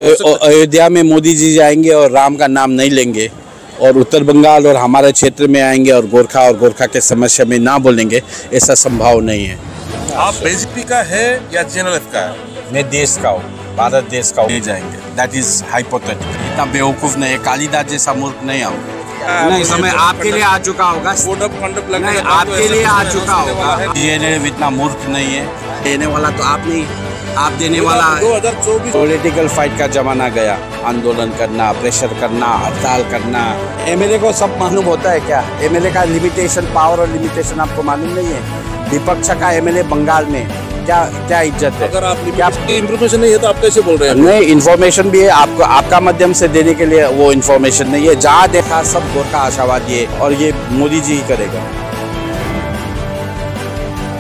अयोध्या में मोदी जी जाएंगे और राम का नाम नहीं लेंगे, और उत्तर बंगाल और हमारे क्षेत्र में आएंगे और गोरखा के समस्या में ना बोलेंगे, ऐसा संभव नहीं है। आप बीजेपी का है या जेएनएलएफ का है? मैं देश का हूँ, भारत देश का हूँ। नहीं जाएंगे, दैट इज हाइपोथेटिकल। इतना बेवकूफ़ नहीं है, कालिदास जैसा मूर्ख नहीं आऊँ। नहीं, समय आपके लिए आ चुका होगा, नहीं आपके लिए आ चुका होगा। जेएनएलएफ इतना मूर्ख नहीं है, देने वाला तो आप नहीं, आप देने वाला। 2024 पॉलिटिकल फाइट का जमाना गया, आंदोलन करना, प्रेशर करना, हड़ताल करना। एमएलए को सब मालूम होता है क्या? एमएलए का लिमिटेशन, पावर और लिमिटेशन आपको मालूम नहीं है? विपक्ष का एमएलए बंगाल में क्या इज्जत है? अगर आप इन्फॉर्मेशन नहीं है तो आप कैसे बोल रहे हैं? नहीं, इन्फॉर्मेशन भी है आपको, आपका माध्यम से देने के लिए वो इन्फॉर्मेशन नहीं है। जहाँ देखा सब गोरखा आशावादी है, और ये मोदी जी ही करेगा।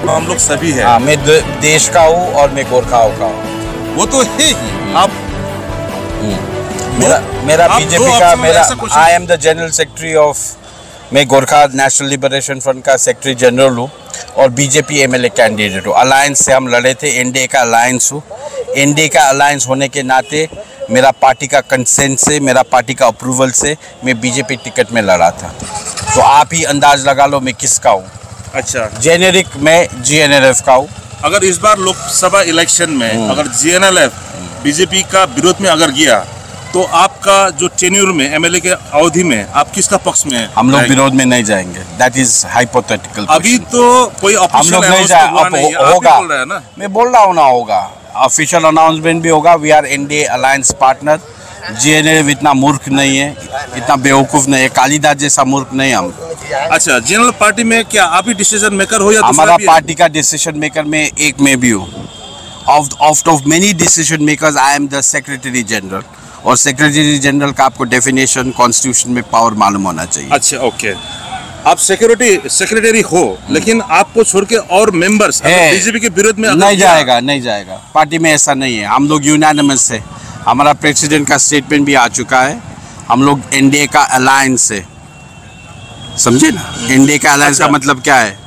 हम लोग सभी हैं। हाँ, मैं देश का हूँ और मैं गोरखाओं का हूँ। वो तो है ही। आप मेरा बीजेपी का, मेरा I am the general secretary of, मैं गोरखा नेशनल लिबरेशन फ्रंट का सेक्रेटरी जनरल हूँ और बीजेपी एमएलए कैंडिडेट हूँ। अलायंस से हम लड़े थे, एनडीए का अलायंस हूँ। एनडीए का अलायंस होने के नाते मेरा पार्टी का कंसेंट से, मेरा पार्टी का अप्रूवल से मैं बीजेपी टिकट में लड़ा था। तो आप ही अंदाज लगा लो मैं किसका हूँ। अच्छा, जेनेरिक मैं जेएनएलएफ का हूँ। अगर इस बार लोकसभा इलेक्शन में अगर जेएनएलएफ बीजेपी का विरोध में अगर गया तो आपका जो टेन्योर में एमएलए के अवधि में आप किसका पक्ष में हैं? हम लोग विरोध में नहीं जाएंगे, दैट इज हाइपोथेटिकल। अभी तो कोई हम लोग नहीं जाए, होगा, मैं बोल रहा हूँ ना, होगा ऑफिशियल अनाउंसमेंट भी होगा। We are NDA alliance partner. JNLF इतना मूर्ख नहीं है, इतना बेवकूफ़ नहीं है, कालिदास जैसा मूर्ख नहीं हम। अच्छा, जनरल पार्टी में क्या आप ही डिसीजन मेकर हो या हमारा पार्टी का डिसीजन मेकर में एक मैं भी हूँ। Of many decision makers I am the secretary general, और सेक्रेटरी जनरल का आपको डेफिनेशन कॉन्स्टिट्यूशन में पावर मालूम होना चाहिए। अच्छा, ओके। आप सेक्रेटरी हो, लेकिन आपको छोड़ के और मेंबर्स बीजेपी के विरोध में नहीं जाएगा। पार्टी में ऐसा नहीं है, हम लोग यूनानिमस है। हमारा प्रेसिडेंट का स्टेटमेंट भी आ चुका है। हम लोग एनडीए का अलायंस है, समझे ना? एनडीए का अलायंस का मतलब क्या है?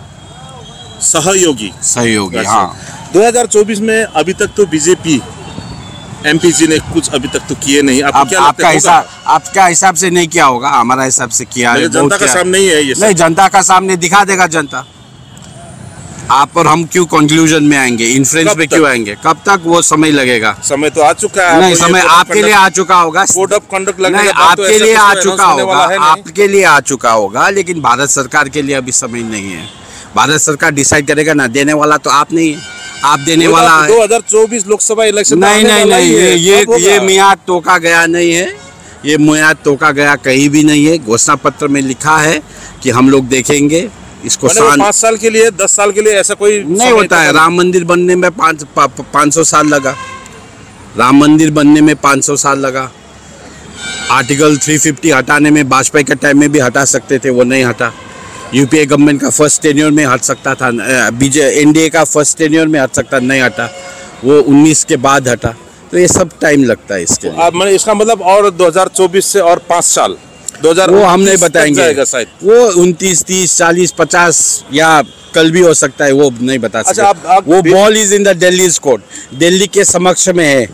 सहयोगी। हाँ। 2024 में अभी तक तो बीजेपी एमपी जी ने कुछ अभी तक तो किए नहीं। आपका हिसाब से नहीं किया होगा, हमारा हिसाब से किया है। जनता का सामने ही है ये सब। नहीं, जनता का सामने दिखा देगा जनता। आप और हम क्यों कंक्लूजन में आएंगे, इन्फ्लुएंस में क्यों आएंगे? कब तक? वो समय लगेगा। समय तो आ चुका है। नहीं, समय आपके लिए आ चुका होगा। कोड ऑफ कंडक्ट नहीं, आपके लिए आ चुका होगा, आपके लिए आ चुका होगा, लेकिन भारत सरकार के लिए अभी समय नहीं है। भारत सरकार डिसाइड करेगा ना, देने वाला तो आप नहीं है, आप देने वाला है। 2024 लोकसभा इलेक्शन नहीं, ये मियाद तोका गया नहीं है, ये मियाद तोका गया कहीं भी नहीं है। घोषणा पत्र में लिखा है कि हम लोग देखेंगे इसको। 5 साल के लिए, 10 साल के लिए ऐसा कोई नहीं होता है। राम मंदिर बनने में 500 साल लगा, राम मंदिर बनने में 500 साल लगा। आर्टिकल 350 हटाने में वाजपेयी के टाइम में भी हटा सकते थे, वो नहीं हटा। यूपीए गवर्नमेंट का फर्स्ट टेन्योर में हट सकता था, एनडीए का फर्स्ट टेन्योर में हट सकता, नहीं हटा। वो 19 के बाद हटा। तो ये सब टाइम लगता है इसके लिए। इसका मतलब और 2024 से और 5 साल, 2000 वो हम नहीं बताएंगे। वो 29, 30, 40, 50 या कल भी हो सकता है, वो नहीं बता सकते। अच्छा, वो ball is in the Delhi court, Delhi के समक्ष में है।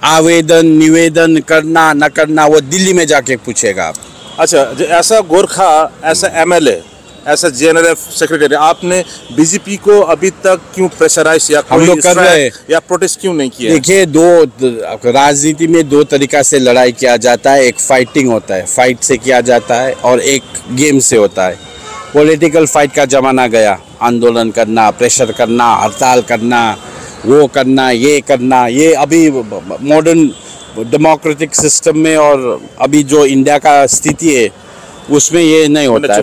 आवेदन निवेदन करना न करना वो दिल्ली में जाके पूछेगा आप। अच्छा, ऐसा गोरखा, ऐसा एमएलए, ऐसा जेएनएलएफ सेक्रेटरी, आपने बीजेपी को अभी तक क्यों प्रेशराइज या हम लोग कर रहे हैं या प्रोटेस्ट क्यों नहीं किया? देखिए, राजनीति में 2 तरीका से लड़ाई किया जाता है। एक फाइटिंग होता है, फाइट से किया जाता है, और एक गेम से होता है। पॉलिटिकल फाइट का जमाना गया, आंदोलन करना, प्रेशर करना, हड़ताल करना, वो करना, ये अभी मॉडर्न डेमोक्रेटिक सिस्टम में और अभी जो इंडिया का स्थिति है उसमें ये नहीं होता है।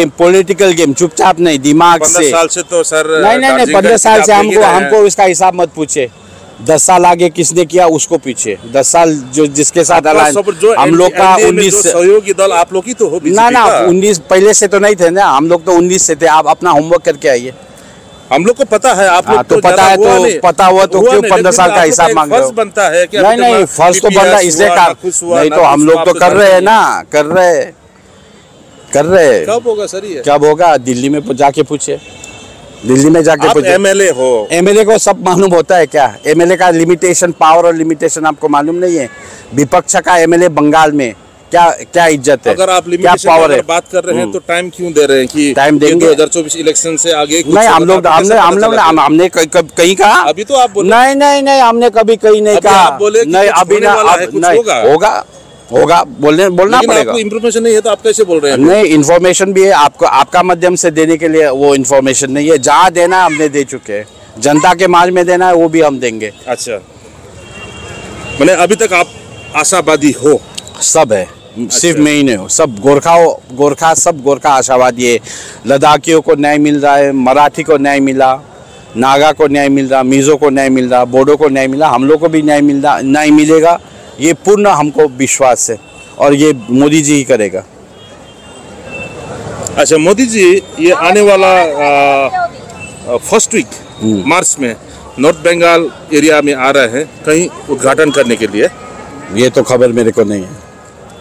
पॉलिटिकल गेम चुपचाप नहीं, दिमाग से। 15 साल से तो सर नहीं, 15 साल से हमको इसका हिसाब मत पूछे। 10 साल आगे किसने किया उसको पीछे। 10 साल जो जिसके साथ हम लोग का 19 सहयोगी दल आप लोग ही तो हो। ना 19 पहले से तो नहीं थे ना, हम लोग तो 19 से थे। आप अपना होमवर्क करके आइए। हम लोग को पता है, आप लोग तो पता है, तो पता हुआ तो क्यों 15 साल का हिसाब मांग रहे हो? बनता है कि नहीं, फर्ज तो बनता है, इसलिए नहीं तो हम लोग तो कर रहे हैं ना, कर रहे। कब होगा सर ये? कब होगा? दिल्ली में जाके पूछे। दिल्ली में जाके आप एमएलए हो, एमएलए को सब मालूम होता है क्या? एमएलए का लिमिटेशन, पावर और लिमिटेशन आपको मालूम नहीं है? विपक्ष का एमएलए बंगाल में क्या क्या इज्जत है, अगर आप क्या लिमिटेशन पावर की है? बात कर रहे हैं तो टाइम क्यों दे रहे हैं कि टाइम देंगे। 2024 इलेक्शन से आगे कुछ नहीं, होगा, हम लोग तो कैसे पता चला? हमने कहीं कहा? अभी तो आप बोले, नहीं नहीं नहीं, हमने कभी कहीं नहीं अभी कहा। आप बोले कि नहीं, कुछ अभी होने ना, वाला है, कुछ नहीं होगा। होगा बोलना लेकिन पड़ेगा। आपको इन्फॉर्मेशन नहीं है तो आप कैसे बोल रहे हैं? नहीं, इन्फॉर्मेशन भी है आपको, आपका माध्यम से देने के लिए वो इन्फॉर्मेशन नहीं है। जहाँ देना हमने दे चुके हैं, जनता के मार्ग में देना है वो भी हम देंगे। अच्छा, मैंने अभी तक आप आशावादी हो? सब है, सिर्फ मैं ही नहीं हूँ, सब गोरखा सब गोरखा आशावादी है। लद्दाखियों को न्याय मिल रहा है, मराठी को न्याय मिला, नागा को न्याय मिल रहा, मिजो को न्याय मिल रहा, बोडो को न्याय मिला, हम लोग को भी न्याय मिलेगा, ये पूर्ण हमको विश्वास है और ये मोदी जी ही करेगा। अच्छा, मोदी जी ये आने वाला फर्स्ट वीक मार्च में नॉर्थ बंगाल एरिया में आ रहे हैं कहीं उद्घाटन करने के लिए। ये तो खबर मेरे को नहीं है,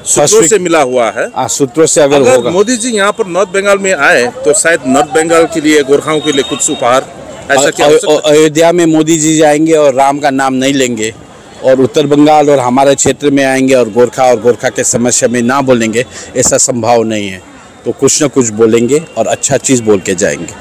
सूत्रों से मिला हुआ है। सूत्रों से अगर होगा। मोदी जी यहाँ पर नॉर्थ बंगाल में आए तो शायद नॉर्थ बंगाल के लिए, गोरखाओं के लिए कुछ उपहार, ऐसा क्या हो सकता है? अयोध्या में मोदी जी जाएंगे और राम का नाम नहीं लेंगे, और उत्तर बंगाल और हमारे क्षेत्र में आएंगे और गोरखा के समस्या में ना बोलेंगे, ऐसा संभव नहीं है। तो कुछ ना कुछ बोलेंगे और अच्छा चीज़ बोल के जाएंगे।